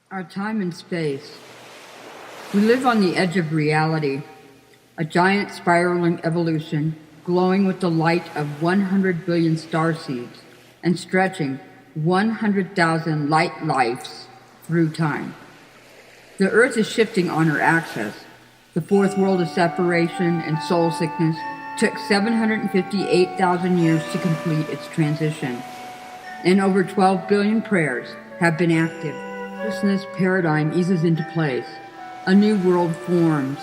Our time and space. We live on the edge of reality, a giant spiraling evolution glowing with the light of 100 billion starseeds and stretching 100,000 light lives through time. The Earth is shifting on her axis. The fourth world of separation and soul sickness took 758,000 years to complete its transition, and over 12 billion prayers have been active. This paradigm eases into place. A new world forms.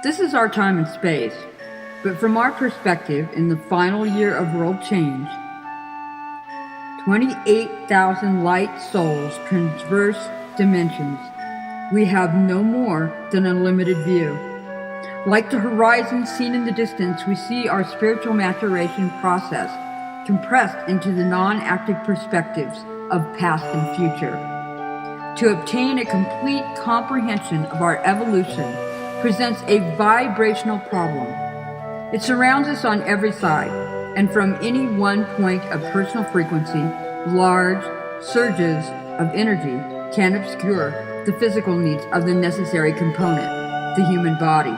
This is our time and space, but from our perspective, in the final year of world change, 28,000 light souls traverse dimensions. We have no more than a limited view. Like the horizon seen in the distance, we see our spiritual maturation process compressed into the non-active perspectives of past and future. To obtain a complete comprehension of our evolution presents a vibrational problem. It surrounds us on every side, and from any one point of personal frequency, large surges of energy can obscure the physical needs of the necessary component, the human body.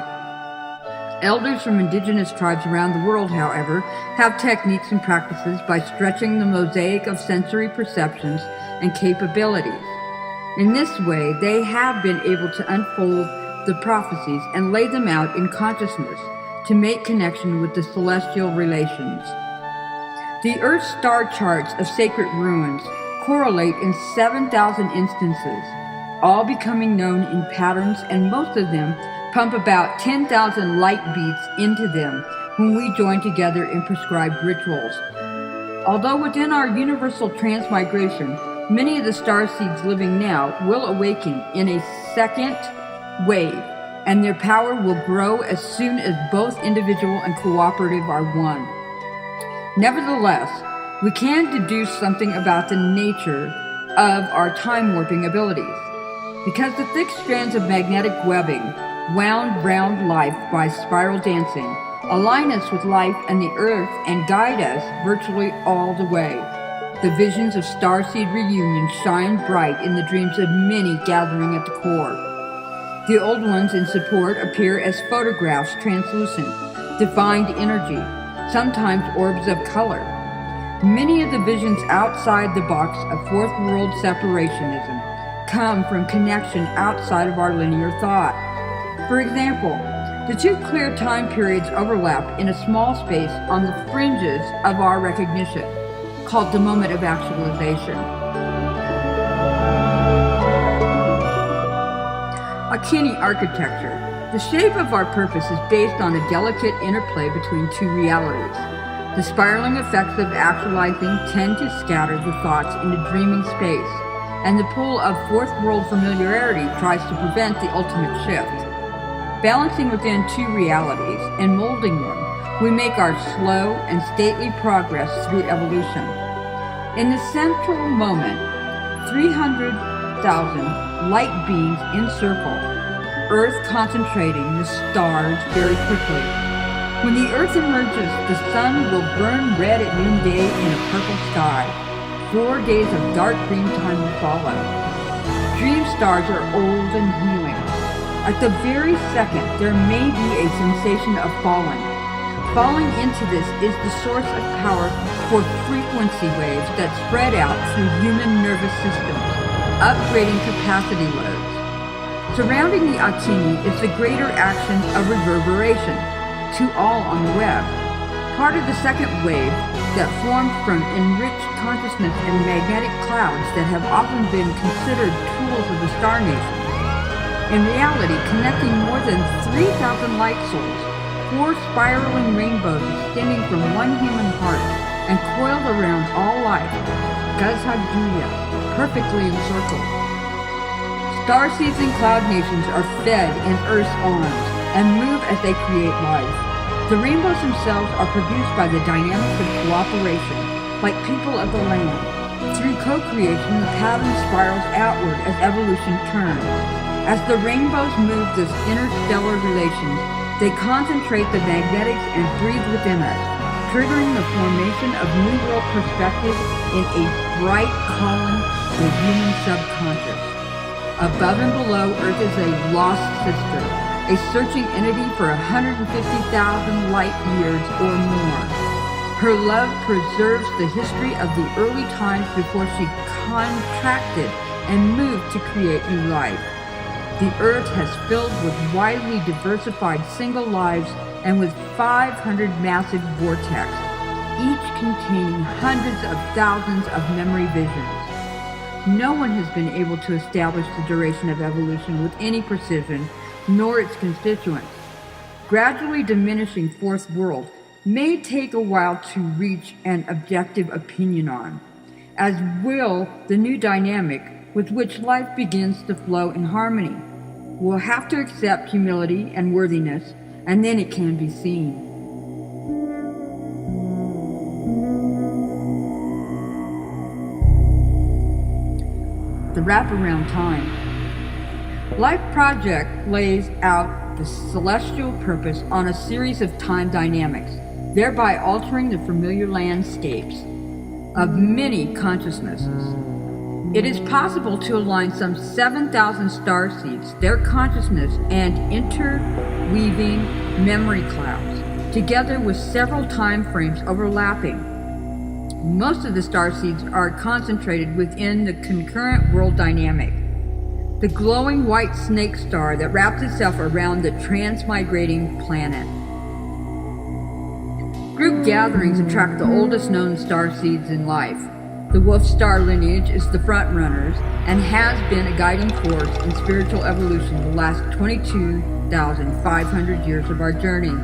Elders from indigenous tribes around the world, however, have techniques and practices by stretching the mosaic of sensory perceptions and capabilities. In this way, they have been able to unfold the prophecies and lay them out in consciousness to make connection with the celestial relations. The Earth star charts of sacred ruins correlate in 7,000 instances, all becoming known in patterns, and most of them pump about 10,000 light beats into them when we join together in prescribed rituals. Although within our universal transmigration, many of the starseeds living now will awaken in a second wave, and their power will grow as soon as both individual and cooperative are one. Nevertheless, we can deduce something about the nature of our time warping abilities, because the thick strands of magnetic webbing wound round life by spiral dancing align us with life and the Earth and guide us virtually all the way. The visions of starseed reunion shine bright in the dreams of many gathering at the core. The old ones in support appear as photographs, translucent, defined energy, sometimes orbs of color. Many of the visions outside the box of fourth world separationism come from connection outside of our linear thought. For example, the two clear time periods overlap in a small space on the fringes of our recognition, called the moment of actualization. Akini architecture. The shape of our purpose is based on a delicate interplay between two realities. The spiraling effects of actualizing tend to scatter the thoughts into dreaming space, and the pull of fourth world familiarity tries to prevent the ultimate shift. Balancing within two realities and molding them, we make our slow and stately progress through evolution. In the central moment, 300,000 light beings encircle Earth, concentrating the stars very quickly. When the Earth emerges, the sun will burn red at noonday in a purple sky. 4 days of dark green time will follow. Dream stars are old and healing. At the very second, there may be a sensation of falling. Falling into this is the source of power for frequency waves that spread out through human nervous systems, upgrading capacity loads. Surrounding the Akini is the greater action of reverberation to all on the web, part of the second wave that formed from enriched consciousness and magnetic clouds that have often been considered tools of the star nation. In reality, connecting more than 3,000 light souls, 4 spiraling rainbows extending from one human heart and coiled around all life, Gazhaguya, perfectly encircled. Starseeds and cloud nations are fed in Earth's arms and move as they create life. The rainbows themselves are produced by the dynamics of cooperation, like people of the land. Through co-creation, the pattern spirals outward as evolution turns. As the rainbows move this interstellar relations, they concentrate the magnetics and breathe within us, triggering the formation of New World perspective in a bright column, the human subconscious. Above and below, Earth is a lost sister, a searching entity for 150,000 light years or more. Her love preserves the history of the early times before she contracted and moved to create new life. The Earth has filled with widely diversified single lives and with 500 massive vortex, each containing hundreds of thousands of memory visions. No one has been able to establish the duration of evolution with any precision, nor its constituents. Gradually diminishing fourth world may take a while to reach an objective opinion on, as will the new dynamic with which life begins to flow in harmony. We'll have to accept humility and worthiness, and then it can be seen. The wraparound time. Life Project lays out the celestial purpose on a series of time dynamics, thereby altering the familiar landscapes of many consciousnesses. It is possible to align some 7,000 starseeds, their consciousness, and interweaving memory clouds, together with several time frames overlapping. Most of the starseeds are concentrated within the concurrent world dynamic, the glowing white snake star that wraps itself around the transmigrating planet. Group gatherings attract the oldest known starseeds in life. The wolf star lineage is the front runners and has been a guiding force in spiritual evolution the last 22,500 years of our journey.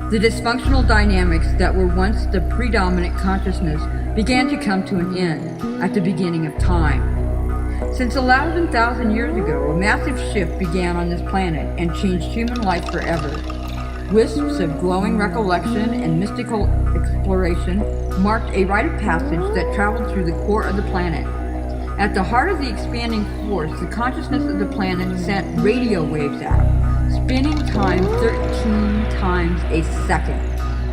The dysfunctional dynamics that were once the predominant consciousness began to come to an end at the beginning of time. Since 11,000 years ago, a massive shift began on this planet and changed human life forever. Wisps of glowing recollection and mystical exploration marked a rite of passage that traveled through the core of the planet. At the heart of the expanding force, the consciousness of the planet sent radio waves out, spinning time 13 times a second.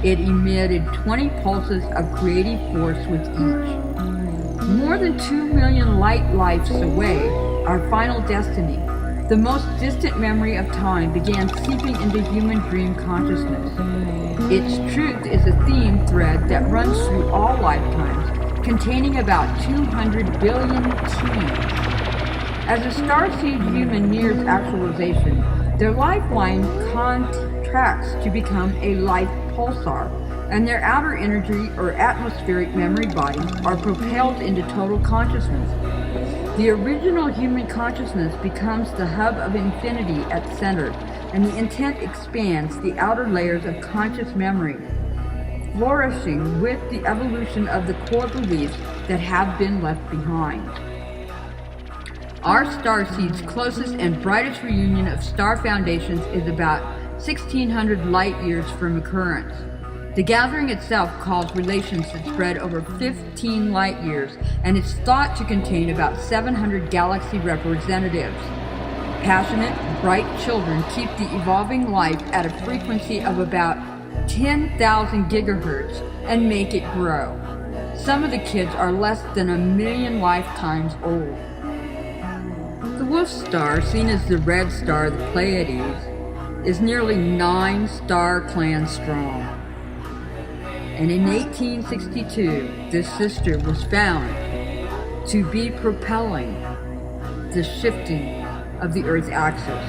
It emitted 20 pulses of creative force with each. More than 2 million light lives away, our final destiny, the most distant memory of time, began seeping into human dream consciousness. Its truth is a theme thread that runs through all lifetimes, containing about 200 billion teens. As a starseed human nears actualization, their lifeline contracts to become a life pulsar, and their outer energy or atmospheric memory bodies are propelled into total consciousness. The original human consciousness becomes the hub of infinity at center, and the intent expands the outer layers of conscious memory, flourishing with the evolution of the core beliefs that have been left behind. Our starseed's closest and brightest reunion of star foundations is about 1,600 light years from occurrence. The gathering itself calls relations that spread over 15 light years, and it's thought to contain about 700 galaxy representatives. Passionate, bright children keep the evolving life at a frequency of about 10,000 gigahertz and make it grow. Some of the kids are less than 1 million lifetimes old. The wolf star, seen as the red star of the Pleiades, is nearly 9 star clans strong. And in 1862, this sister was found to be propelling the shifting of the Earth's axis.